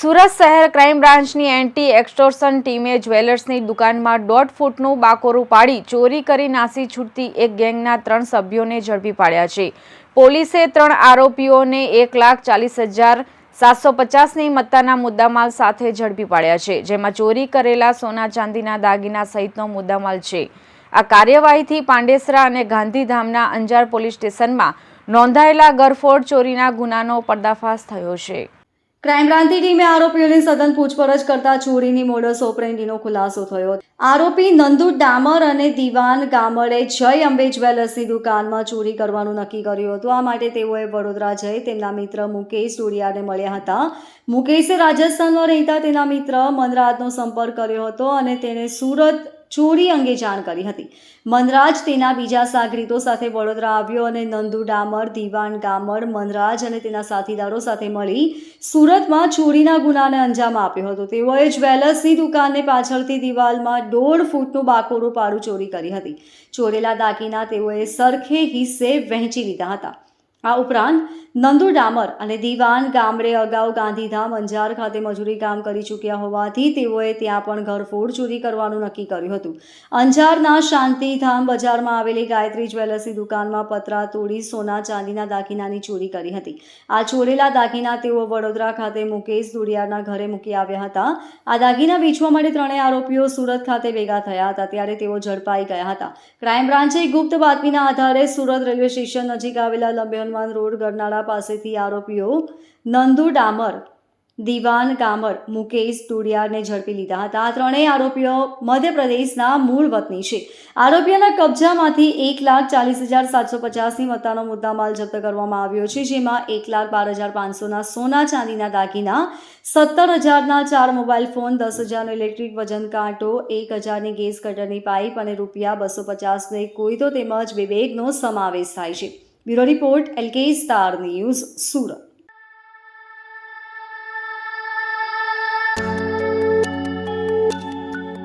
સુરત શહેર ક્રાઇમ બ્રાન્ચની anti extortion ટીમે જ્વેલર્સની દુકાનમાં 1.5 ફૂટનું બાકોરું પાડી ચોરી કરી નાસી છૂટતી એક ગેંગના 3 સભ્યોને ઝડપી પાડ્યા છે. પોલીસે 3 આરોપીઓને 1,40,750ની મત્તાના મુદ્દામાલ સાથે ઝડપી પાડ્યા છે, જેમાં ચોરી કરેલા સોના ચાંદીના દાગીના સહિતનો મુદ્દામાલ છે. આ કાર્યવાહીથી પાંડેસરા અને ગાંધીધામના અંજાર પોલીસ સ્ટેશનમાં નોંધાયેલા ગરફોડ ચોરીના ગુનાનો પર્દાફાશ થયો છે. ક્રાઇમ બ્રાન્ચની ટીમે આરોપીઓની સઘન પૂછપરછ કરતા ચોરીની મોડસ ઓપરેન્ડીનો ખુલાસો થયો. આરોપી નંદુ ડામર અને દિવાન ગામડે જય અંબે જ્વેલર્સની દુકાનમાં ચોરી કરવાનું નક્કી કર્યું હતું. આ માટે તેઓએ વડોદરા જઈ તેમના મિત્ર મુકેશ ડોડિયાને મળ્યા હતા. મુકેશે રાજસ્થાનમાં રહેતા તેના મિત્ર મનરાજનો સંપર્ક કર્યો હતો અને તેણે સુરત ચોરી અંગે જાણ કરી હતી. મનરાજ તેના બીજા સાગરીતો સાથે વડોદરા આવ્યો અને નંદુ ડામર, દિવાન ગામડ, મનરાજ અને તેના સાથીદારો સાથે મળી સુરતમાં ચોરીના ગુનાને અંજામ આપ્યો હતો. તેઓએ જ્વેલર્સની દુકાનને પાછળથી દિવાલમાં 1.5 ફૂટનું બાકોરું પાડું ચોરી કરી હતી. ચોરેલા દાગીના તેઓએ સરખે હિસ્સે વહેંચી લીધા હતા. આ ઉપરાંત નંદુ ડામર અને દિવાન ગામડે અગાઉ ગાંધીધામ, અંજાર ખાતે મજૂરી કામ કરી ચૂક્યા હોવાથી તેઓએ ત્યાં પણ ઘરફોડ ચોરી કરવાનું નક્કી કર્યું હતું. અંજારના શાંતિધામ બજારમાં આવેલી ગાયત્રી જ્વેલર્સની દુકાનમાં પતરા તોડી સોના ચાંદીના દાગીનાની ચોરી કરી હતી. આ ચોરેલા દાગીના તેઓ વડોદરા ખાતે મુકેશ દુડિયાના ઘરે મૂકી આવ્યા હતા. આ દાગીના વેચવા માટે 3 આરોપીઓ સુરત ખાતે ભેગા થયા હતા, ત્યારે તેઓ ઝડપાઈ ગયા હતા. ક્રાઇમ બ્રાન્ચે ગુપ્ત બાતમીના આધારે સુરત રેલવે સ્ટેશન નજીક આવેલા લંબે રોડ ગરનાળા પાસેથી આરોપીઓ નંદુ ડામર, દિવાન ગામર, મુકેશ ડોડિયાને ઝડપી લીધા હતા. આ 3 આરોપીઓ મધ્યપ્રદેશના મૂળ વતની છે. આરોપીઓના કબજામાંથી 1,40,750ની મત્તાનો મુદ્દામાલ જપ્ત કરવામાં આવ્યો છે, જેમાં 1,12,500ના સોના ચાંદીના દાગીના, 17,000ના 4 મોબાઈલ ફોન, 10,000નો ઇલેક્ટ્રિક વજન કાંટો, 1,000ની ગેસ કટરની પાઇપ અને ₹250નો એક કોયતો તેમજ 2 બેગનો સમાવેશ થાય છે. Bureau report LK star news, Surat.